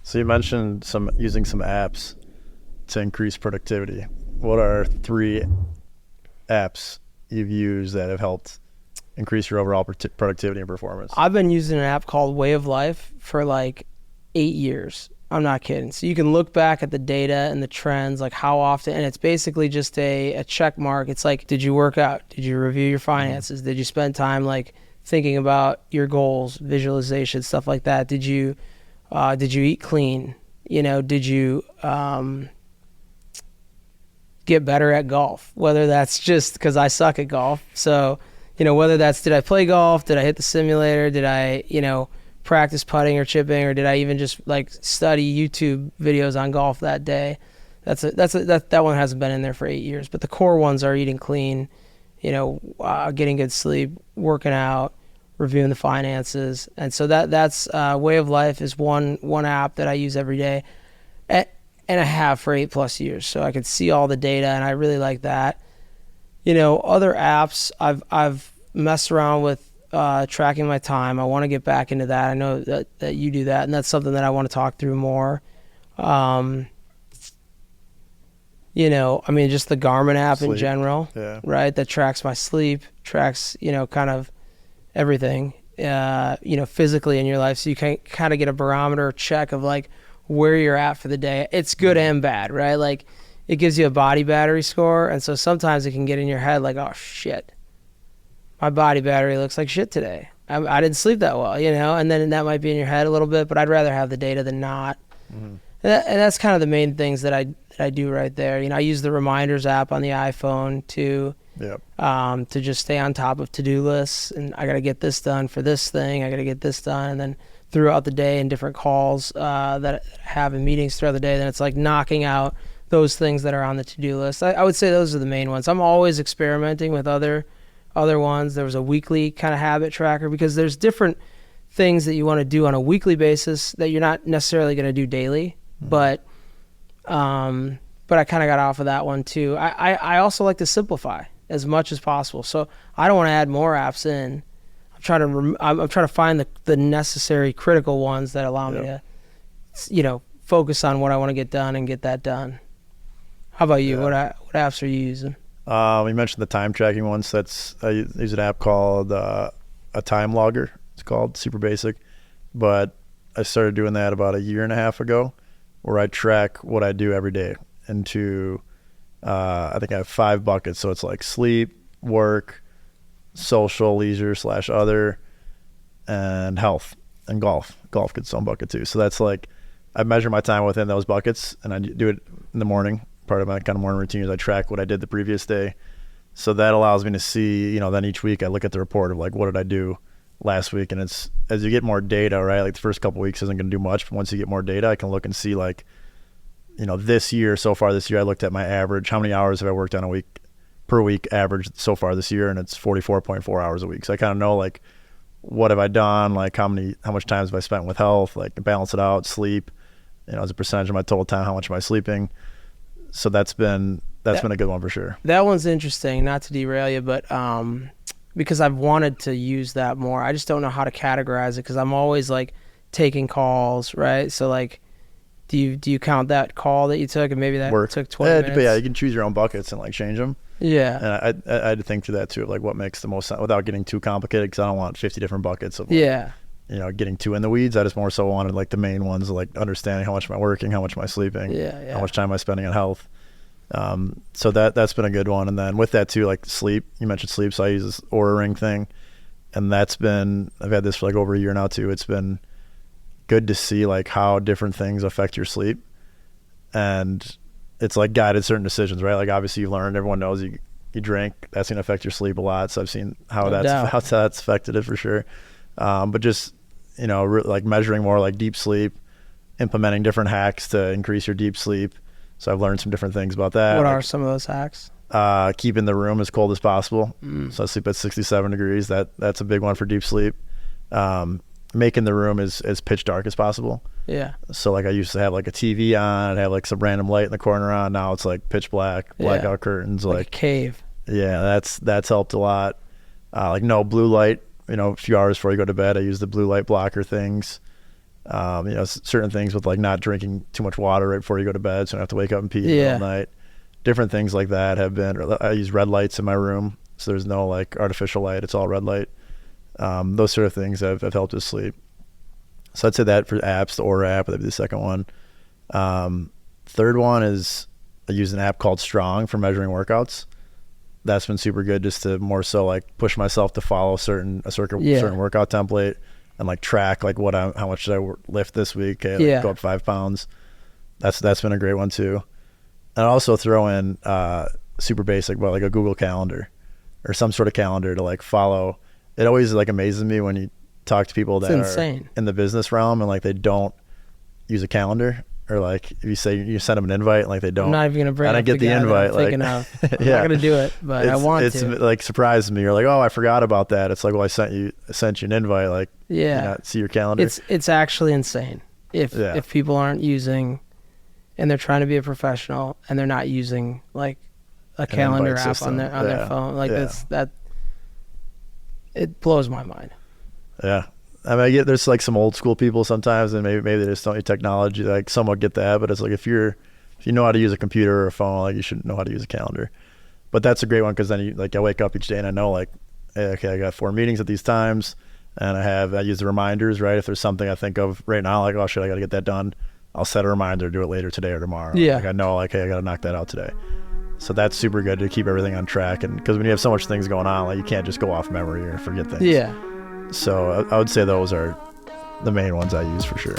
So you mentioned using some apps to increase productivity. What are 3 apps you've used that have helped increase your overall productivity and performance? I've been using an app called Way of Life for like 8 years. I'm not kidding. So you can look back at the data and the trends, like how often, and it's basically just a check mark. It's like, did you work out? Did you review your finances? Did you spend time like thinking about your goals, visualization, stuff like that? Did you eat clean? Did you get better at golf? Whether that's just because I suck at golf. So, whether that's, did I play golf? Did I hit the simulator? Did I, practice putting or chipping, or did I even just like study YouTube videos on golf that day? That one hasn't been in there for 8 years, but the core ones are eating clean, getting good sleep, working out, reviewing the finances. And so that's Way of Life is one app that I use every day, and I have for 8+ years. So I can see all the data, and I really like that. Other apps I've messed around with, tracking my time. I want to get back into that. I know that you do that, and that's something that I want to talk through more. Just the Garmin app in general, right? That tracks my sleep, tracks, kind of everything, physically in your life. So you can kind of get a barometer check of like where you're at for the day. It's good and bad, right? Like it gives you a body battery score. And so sometimes it can get in your head like, oh shit, my body battery looks like shit today. I didn't sleep that well, and then that might be in your head a little bit, but I'd rather have the data than not. Mm-hmm. And that's kind of the main things that I do right there. I use the reminders app on the iPhone to just stay on top of to-do lists, and I got to get this done for this thing. I got to get this done. And then throughout the day and different calls that I have in meetings throughout the day, then it's like knocking out those things that are on the to-do list. I would say those are the main ones. I'm always experimenting with other ones. There was a weekly kind of habit tracker, because there's different things that you want to do on a weekly basis that you're not necessarily going to do daily. Mm-hmm. But I kind of got off of that one too. I also like to simplify as much as possible. So I don't want to add more apps in. I'm trying to find the necessary critical ones that allow me to, focus on what I want to get done and get that done. How about you? What apps are you using? We mentioned the time tracking ones. I use an app called a time logger. It's called, super basic, but I started doing that about 1.5 years ago, where I track what I do every day into, I think I have 5 buckets. So it's like sleep, work, social, leisure / other, and health, and golf. Golf gets its own bucket too. So that's like, I measure my time within those buckets, and I do it in the morning. Part of my kind of morning routine is I track what I did the previous day. So that allows me to see, then each week I look at the report of like, what did I do last week? And it's, as you get more data, right? Like the first couple of weeks isn't going to do much, but once you get more data, I can look and see like, so far this year, I looked at my average, how many hours have I worked on per week average so far this year, and it's 44.4 hours a week. So I kind of know like, what have I done? Like how much time have I spent with health? Like balance it out, sleep, as a percentage of my total time, how much am I sleeping? So that's been a good one for sure. That one's interesting, not to derail you, but because I've wanted to use that more. I just don't know how to categorize it, because I'm always like taking calls, right? So like, do you count that call that you took, and maybe that took 20 minutes? But yeah, you can choose your own buckets and like change them. Yeah. And I had to think through that too, of like what makes the most sense without getting too complicated, because I don't want 50 different buckets of like, getting too in the weeds. I just more so wanted like the main ones, like understanding how much am I working, how much am I sleeping, how much time am I spending on health. So that's been a good one. And then with that too, like sleep, you mentioned sleep. So I use this Oura Ring thing, and I've had this for like over 1 year now too. It's been good to see like how different things affect your sleep, and it's like guided certain decisions, right? Like obviously you learned, everyone knows you drink, that's going to affect your sleep a lot. So I've seen how that's affected it for sure. But just, like measuring more like deep sleep, implementing different hacks to increase your deep sleep. So I've learned some different things about that. What are some of those hacks? Keeping the room as cold as possible. So I sleep at 67 degrees. That's a big one for deep sleep. Making the room as pitch dark as possible. Yeah. So like I used to have like a TV on, I'd have like some random light in the corner on. Now it's like pitch black, blackout curtains, like a cave. Yeah, that's helped a lot. Like no blue light, a few hours before you go to bed. I use the blue light blocker things. Certain things with like not drinking too much water right before you go to bed, so I don't have to wake up and pee all night. Different things like that have been. I use red lights in my room, so there's no like artificial light. It's all red light. Those sort of things have helped us sleep. So I'd say that for apps, the Aura app, that'd be the second one. Third one is I use an app called Strong for measuring workouts. That's been super good, just to more so like push myself to follow a certain workout template and like track like how much did I lift this week? Okay, go up 5 pounds. That's been a great one too. And I also throw in super basic, but like a Google Calendar or some sort of calendar to like follow. It always like amazes me when you talk to people that are in the business realm and like they don't use a calendar, or like if you say you send them an invite and like they don't. I'm not even gonna bring. I get the invite. Like, I'm not gonna do it, but I want to. It's like surprises me. You're like, oh, I forgot about that. It's like, well, I sent you an invite. Like, you not see your calendar. It's actually insane if people aren't using, and they're trying to be a professional and they're not using like a calendar app system on their phone. Like that. It blows my mind. Yeah. I mean, there's like some old school people sometimes, and maybe they just don't use technology. Like somewhat get that, but it's like if you know how to use a computer or a phone, like you should know how to use a calendar. But that's a great one, because then I wake up each day and I know like, hey, okay, I got 4 meetings at these times, and I use the reminders, right? If there's something I think of right now, like, oh shit, I got to get that done, I'll set a reminder to do it later today or tomorrow. Yeah. Like I know, like, hey, I got to knock that out today. So that's super good to keep everything on track, and because when you have so much things going on, like you can't just go off memory or forget things. Yeah. So I would say those are the main ones I use for sure.